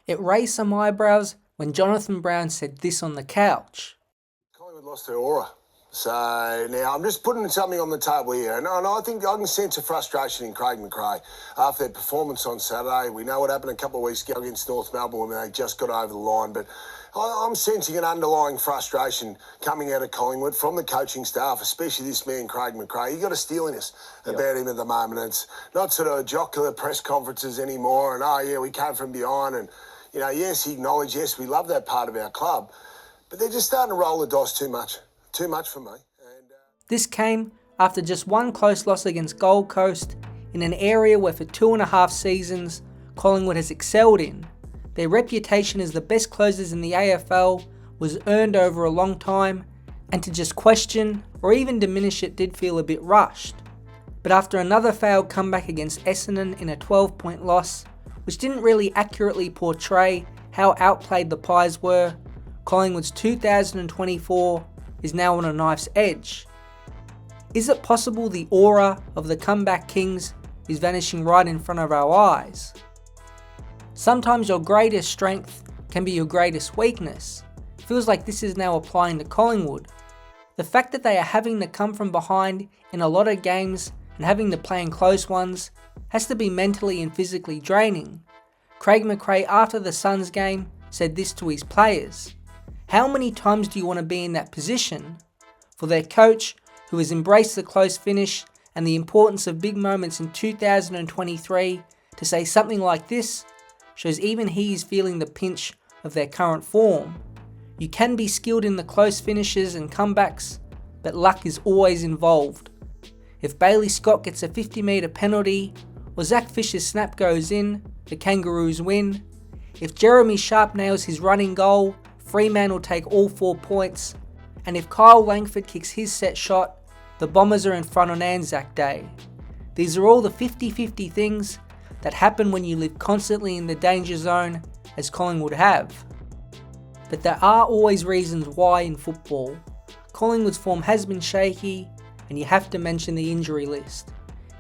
It raised some eyebrows when Jonathan Brown said this on the couch. Collingwood lost their aura. So now I'm just putting something on the table here, and I think I can sense a frustration in Craig Mcrae after their performance on Saturday. We know what happened a couple of weeks ago against North Melbourne when they just got over the line, but I'm sensing an underlying frustration coming out of Collingwood from the coaching staff, especially this man, Craig Mcrae. You've got a steeliness about him at the moment. It's not sort of jocular press conferences anymore and, oh, yeah, we came from behind. And, you know, yes, he acknowledged, yes, we love that part of our club. But they're just starting to roll the dice too much. Too much for me. This came after just one close loss against Gold Coast in an area where for 2.5 seasons, Collingwood has excelled in. Their reputation as the best closers in the AFL was earned over a long time, and to just question or even diminish it did feel a bit rushed. But after another failed comeback against Essendon in a 12-point loss, which didn't really accurately portray how outplayed the Pies were, Collingwood's 2024 is now on a knife's edge. Is it possible the aura of the comeback kings is vanishing right in front of our eyes? Sometimes your greatest strength can be your greatest weakness. It feels like this is now applying to Collingwood. The fact that they are having to come from behind in a lot of games and having to play in close ones has to be mentally and physically draining. Craig Mcrae after the Suns game said this to his players. How many times do you want to be in that position? For their coach, who has embraced the close finish and the importance of big moments in 2023, to say something like this shows even he is feeling the pinch of their current form. You can be skilled in the close finishes and comebacks, but luck is always involved. If Bailey Scott gets a 50-metre penalty, or Zach Fisher's snap goes in, the Kangaroos win. If Jeremy Sharp nails his running goal, Freeman will take all 4 points, and if Kyle Langford kicks his set shot, the Bombers are in front on Anzac Day. These are all the 50-50 things that happen when you live constantly in the danger zone, as Collingwood have. But there are always reasons why in football. Collingwood's form has been shaky, and you have to mention the injury list.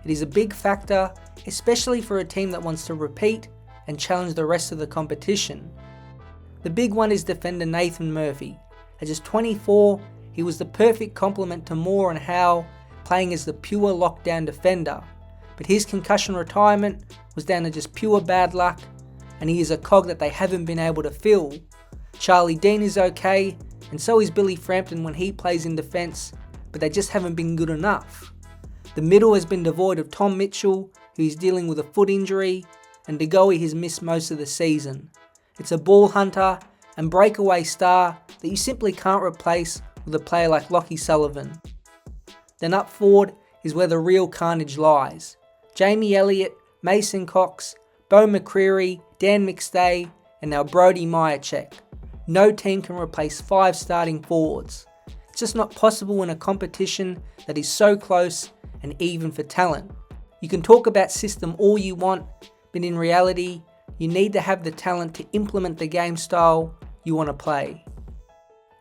It is a big factor, especially for a team that wants to repeat and challenge the rest of the competition. The big one is defender Nathan Murphy. At just 24, he was the perfect complement to Moore and Howe, playing as the pure lockdown defender. But his concussion retirement was down to just pure bad luck, and he is a cog that they haven't been able to fill. Charlie Dean is okay, and so is Billy Frampton when he plays in defence, but they just haven't been good enough. The middle has been devoid of Tom Mitchell, who is dealing with a foot injury, and DeGoey has missed most of the season. It's a ball hunter and breakaway star that you simply can't replace with a player like Lachie Sullivan. Then up forward is where the real carnage lies. Jamie Elliott, Mason Cox, Bo McCreary, Dan McStay, and now Brody Myercheck. No team can replace 5 starting forwards. It's just not possible in a competition that is so close and even for talent. You can talk about system all you want, but in reality, you need to have the talent to implement the game style you want to play.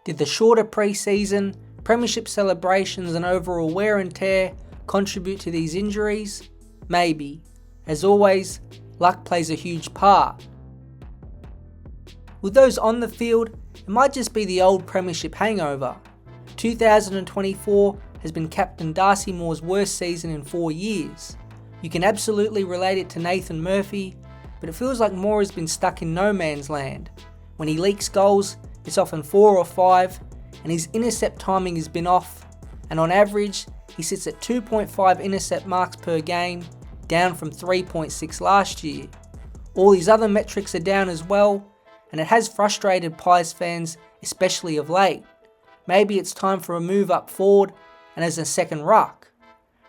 Did the shorter pre-season, premiership celebrations and overall wear and tear contribute to these injuries? Maybe. As always, luck plays a huge part. With those on the field, it might just be the old premiership hangover. 2024 has been Captain Darcy Moore's worst season in 4 years. You can absolutely relate it to Nathan Murphy, but it feels like Moore has been stuck in no man's land. When he leaks goals, it's often 4 or 5, and his intercept timing has been off, and on average, he sits at 2.5 intercept marks per game, down from 3.6 last year. All his other metrics are down as well, and it has frustrated Pies fans, especially of late. Maybe it's time for a move up forward and as a second ruck.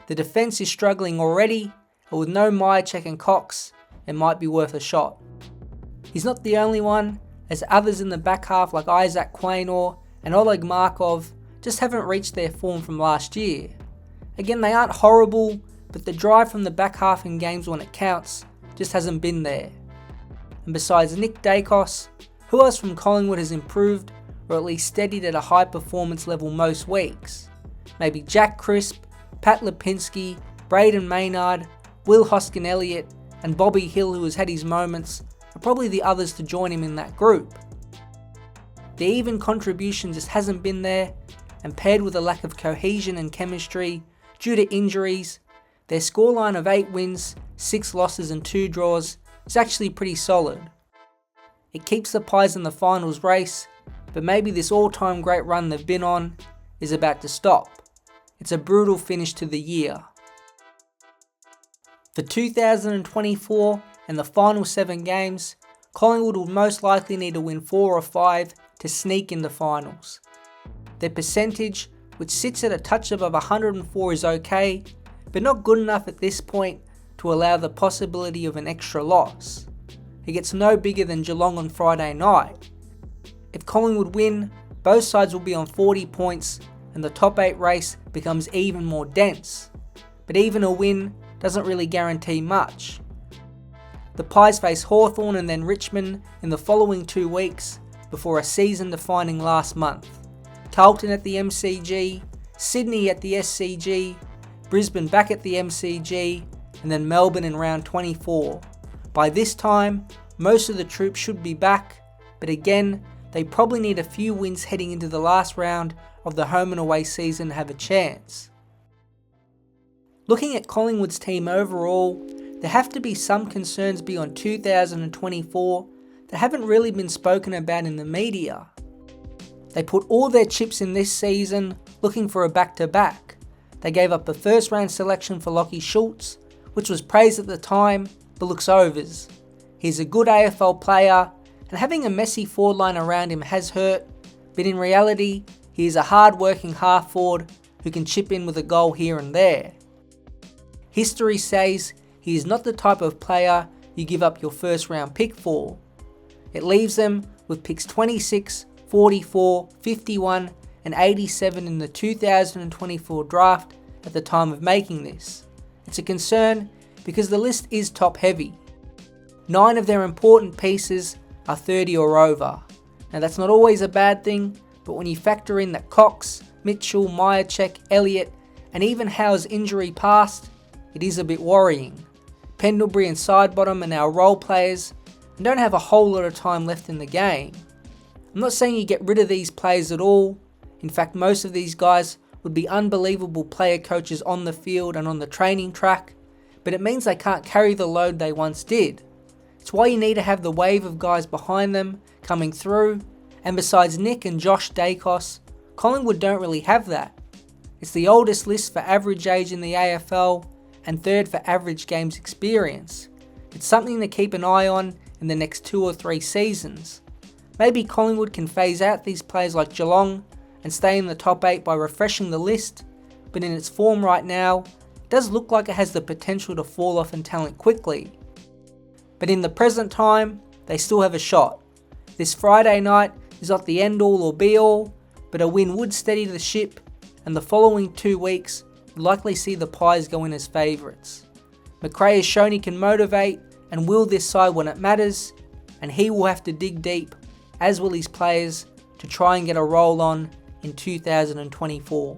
The defence is struggling already, and with no Myercheck and Cox, it might be worth a shot. He's not the only one, as others in the back half like Isaac Quaynor and Oleg Markov just haven't reached their form from last year. Again, they aren't horrible, but the drive from the back half in games when it counts just hasn't been there. And besides Nick Dacos, who else from Collingwood has improved or at least steadied at a high performance level most weeks? Maybe Jack Crisp, Pat Lipinski, Braden Maynard, Will Hoskin-Elliott and Bobby Hill, who has had his moments, are probably the others to join him in that group. The even contribution just hasn't been there, and paired with a lack of cohesion and chemistry due to injuries, their scoreline of 8 wins, 6 losses and 2 draws is actually pretty solid. It keeps the Pies in the finals race, but maybe this all-time great run they've been on is about to stop. It's a brutal finish to the year. For 2024 and the final 7 games, Collingwood will most likely need to win 4 or 5 to sneak into finals. Their percentage, which sits at a touch above 104, is okay, but not good enough at this point to allow the possibility of an extra loss. It gets no bigger than Geelong on Friday night. If Collingwood win, both sides will be on 40 points and the top 8 race becomes even more dense. But even a win doesn't really guarantee much. The Pies face Hawthorn and then Richmond in the following 2 weeks before a season-defining last month. Carlton at the MCG, Sydney at the SCG, Brisbane back at the MCG, and then Melbourne in round 24. By this time, most of the troops should be back, but again, they probably need a few wins heading into the last round of the home and away season to have a chance. Looking at Collingwood's team overall, there have to be some concerns beyond 2024 that haven't really been spoken about in the media. They put all their chips in this season looking for a back-to-back. They gave up a first round selection for Lachie Schultz, which was praised at the time, but looks overs. He's a good AFL player, and having a messy forward line around him has hurt, but in reality, he is a hard-working half forward who can chip in with a goal here and there. History says he is not the type of player you give up your first round pick for. It leaves them with picks 26, 44, 51 and 87 in the 2024 draft at the time of making this. It's a concern because the list is top heavy. 9 of their important pieces are 30 or over. Now that's not always a bad thing, but when you factor in that Cox, Mitchell, Myercheck, Elliott and even Howe's injury past, it is a bit worrying. Pendlebury and Sidebottom are now role players and don't have a whole lot of time left in the game. I'm not saying you get rid of these players at all. In fact, most of these guys would be unbelievable player coaches on the field and on the training track, but it means they can't carry the load they once did. It's why you need to have the wave of guys behind them coming through, and besides Nick and Josh Dacos, Collingwood don't really have that. It's the oldest list for average age in the AFL and 3rd for average games experience. It's something to keep an eye on in the next 2 or 3 seasons. Maybe Collingwood can phase out these players like Geelong and stay in the top 8 by refreshing the list, but in its form right now, it does look like it has the potential to fall off in talent quickly. But in the present time, they still have a shot. This Friday night is not the end all or be all, but a win would steady the ship, and the following 2 weeks would likely see the Pies go in as favourites. Mcrae has shown he can motivate and will this side when it matters, and he will have to dig deep, as will his players, to try and get a roll on in 2024.